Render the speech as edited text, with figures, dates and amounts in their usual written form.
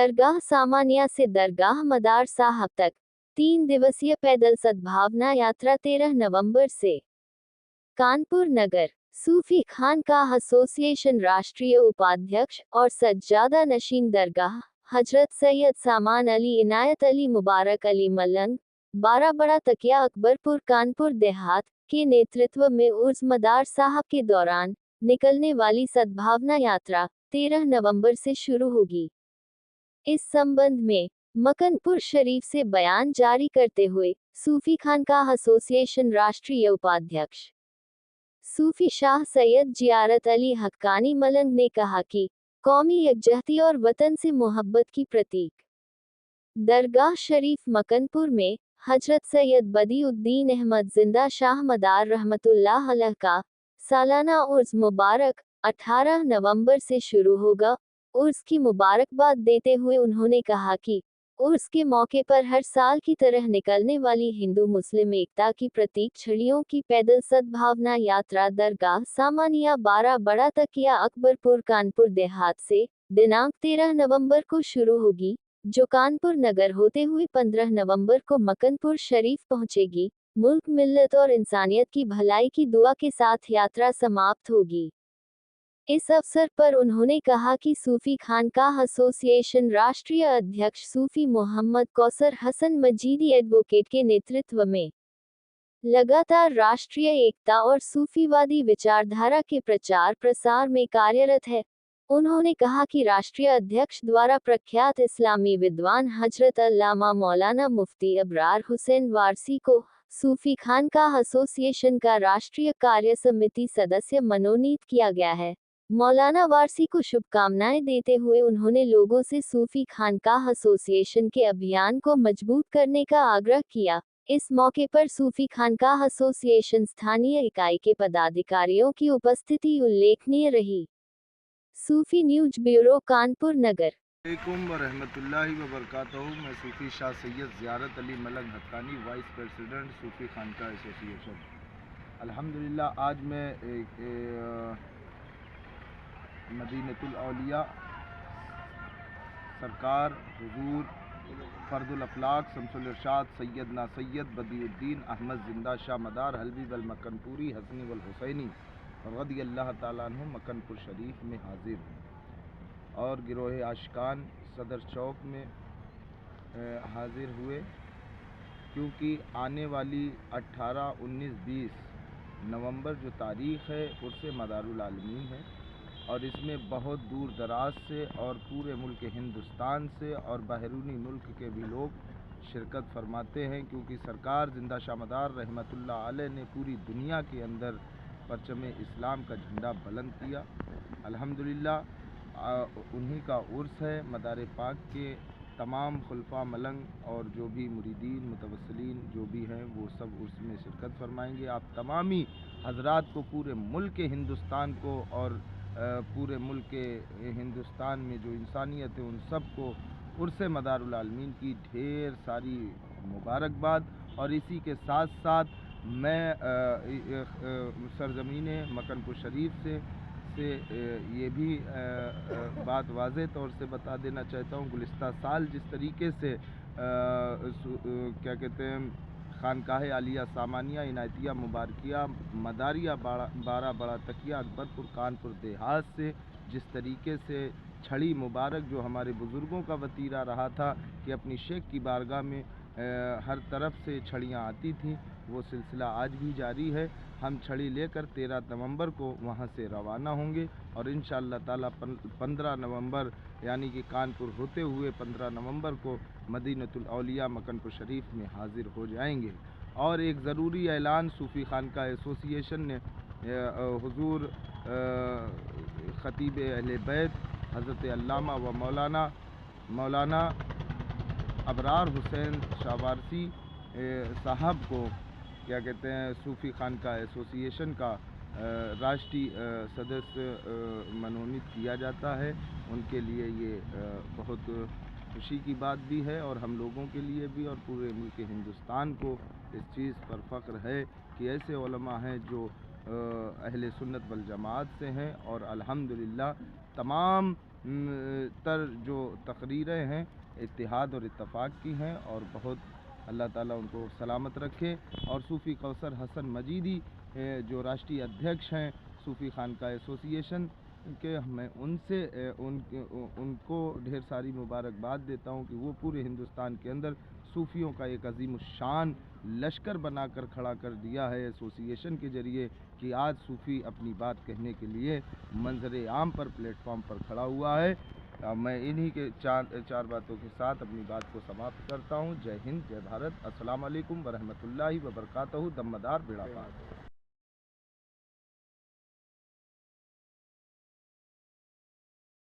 दरगाह सामानिया से दरगाह मदार साहब तक 3 दिवसीय पैदल सद्भावना यात्रा 13 नवंबर से। कानपुर नगर सूफी खानकाह एसोसिएशन राष्ट्रीय उपाध्यक्ष और सज्जादा नशीन दरगाह हजरत सैयद सामान अली इनायत अली मुबारक अली मलंग 12 बड़ा तकिया अकबरपुर कानपुर देहात के नेतृत्व में उर्स मदार साहब के दौरान निकलने वाली सद्भावना यात्रा 13 नवंबर से शुरू होगी। इस संबंध में मकनपुर शरीफ से बयान जारी करते हुए सूफी खानकाह एसोसिएशन राष्ट्रीय उपाध्यक्ष सूफी शाह सैयद जियारत अली हक्कानी मलंग ने कहा कि कौमी यकजहती और वतन से मोहब्बत की प्रतीक दरगाह शरीफ मकनपुर में हजरत सैयद बदीउद्दीन अहमद जिंदा शाह मदार रहमतुल्लाह अलैह का सालाना उर्स मुबारक 18 नवंबर से शुरू होगा। उर्स की मुबारकबाद देते हुए उन्होंने कहा कि उर्स के मौके पर हर साल की तरह निकलने वाली हिंदू मुस्लिम एकता की प्रतीक छड़ियों की पैदल सद्भावना यात्रा दरगाह सामानिया 12 बड़ा तकिया अकबरपुर कानपुर देहात से दिनांक 13 नवंबर को शुरू होगी, जो कानपुर नगर होते हुए 15 नवंबर को मकनपुर शरीफ पहुंचेगी। मुल्क मिल्लत और इंसानियत की भलाई की दुआ के साथ यात्रा समाप्त होगी। इस अवसर पर उन्होंने कहा कि सूफी खानकाह एसोसिएशन राष्ट्रीय अध्यक्ष सूफी मोहम्मद कौसर हसन मजीदी एडवोकेट के नेतृत्व में लगातार राष्ट्रीय एकता और सूफीवादी विचारधारा के प्रचार प्रसार में कार्यरत है। उन्होंने कहा कि राष्ट्रीय अध्यक्ष द्वारा प्रख्यात इस्लामी विद्वान हजरत अल्लामा मौलाना मुफ्ती अबरार हुसैन वारसी को सूफी खानकाह एसोसिएशन का राष्ट्रीय कार्य समिति सदस्य मनोनीत किया गया है। मौलाना वारसी को शुभकामनाएं देते हुए उन्होंने लोगों से सूफी खानकाह एसोसिएशन के अभियान को मजबूत करने का आग्रह किया। इस मौके पर सूफी खानकाह एसोसिएशन स्थानीय इकाई के पदाधिकारियों की उपस्थिति उल्लेखनीय रही। सूफी न्यूज ब्यूरो कानपुर नगर। अलैकुम व रहमतुल्लाहि व बरकातहू। मैं सूफी शाह सैयद जियारत अली मलंग हक्कानी, वाइस प्रेसिडेंट सूफी खानकाह एसोसिएशन। अल्हम्दुलिल्लाह आज मैं मदीनतुल औलिया सरकार हुजूर फर्दुल अफलाक शमसुल इरशाद सैयदना सैयद बदीउद्दीन अहमद जिंदा शाह मदार हलवी वल मकनपुरी हसनी वल हुसैनी रज़ी अल्लाह ताला अन्हु मकनपुर शरीफ में हाजिर हूँ और गिरोह आशिकान सदर चौक में हाजिर हुए, क्योंकि आने वाली 18, 19, 20 नवंबर जो तारीख़ है उससे मदारुल आलमीन है और इसमें बहुत दूर दराज से और पूरे मुल्क हिंदुस्तान से और बैरूनी मुल्क के भी लोग शिरकत फरमाते हैं, क्योंकि सरकार जिंदा शाह मदार रहमतुल्लाह अलैह ने पूरी दुनिया के अंदर परचम इस्लाम का झंडा बुलंद किया। अल्हम्दुलिल्लाह उन्हीं का उर्स है। मदार पाक के तमाम खुलफा मलंग और जो भी मुरीदीन मुतवस्सिलीन जो भी हैं वो सब उर्स में शिरकत फरमाएंगे। आप तमामी हजरात को, पूरे मुल्क हिंदुस्तान को और पूरे मुल्क हिंदुस्तान में जो इंसानियत है उन सब को उर्स मदारुल आलमीन की ढेर सारी मुबारकबाद। और इसी के साथ साथ मैं सरज़मीन मकनपुर शरीफ से ये भी बात वाज़े तौर से बता देना चाहता हूँ, गुज़िश्ता साल जिस तरीके से क्या कहते हैं खानकाह आलिया सामानिया इनायतिया मुबारकिया मदारिया 12 बड़ा तकिया अकबरपुर कानपुर देहात से जिस तरीके से छड़ी मुबारक जो हमारे बुज़ुर्गों का वतीरा रहा था कि अपनी शेख की बारगाह में हर तरफ से छड़ियाँ आती थीं, वो सिलसिला आज भी जारी है। हम छड़ी लेकर 13 नवंबर को वहाँ से रवाना होंगे और इंशाअल्लाह ताला 15 नवंबर यानी कि कानपुर होते हुए 15 नवंबर को मदीनतुल औलिया मकनपुर शरीफ में हाजिर हो जाएंगे। और एक ज़रूरी ऐलान सूफी खानकाह एसोसिएशन ने हुजूर ख़तीब अहले बैत हज़रत अल्लामा व मौलाना अबरार हुसैन शाह वारसी साहब को क्या कहते हैं सूफी खानकाह एसोसिएशन का राष्ट्रीय सदस्य मनोनीत किया जाता है। उनके लिए ये बहुत खुशी की बात भी है और हम लोगों के लिए भी और पूरे मुल्क हिंदुस्तान को इस चीज़ पर फ़ख्र है कि ऐसे उलमा हैं जो अहले सुन्नत वल जमात से हैं और अल्हम्दुलिल्लाह तमाम تر جو تقریریں ہیں اتحاد اور اتفاق کی ہیں، اور بہت اللہ تعالیٰ ان کو سلامت رکھے۔ اور صوفی کوثر حسن مجیدی جو راشٹری ادھیکش ہیں صوفی خانقاہ ایسوسی ایشن کہ میں ان کو ڈھیر ساری مبارکباد دیتا ہوں کہ وہ پورے ہندوستان کے اندر صوفیوں کا ایک عظیم الشان لشکر بنا کر کھڑا کر دیا ہے ایسوسی ایشن کے ذریعے، کہ آج صوفی اپنی بات کہنے کے لیے منظر عام پر پلیٹ فارم پر کھڑا ہوا ہے۔ میں انہی کے چار باتوں کے ساتھ اپنی بات کو سماپت کرتا ہوں۔ جے ہند، جے بھارت، السلام علیکم ورحمۃ اللہ وبرکاتہ۔ دمدار بیڑا پار۔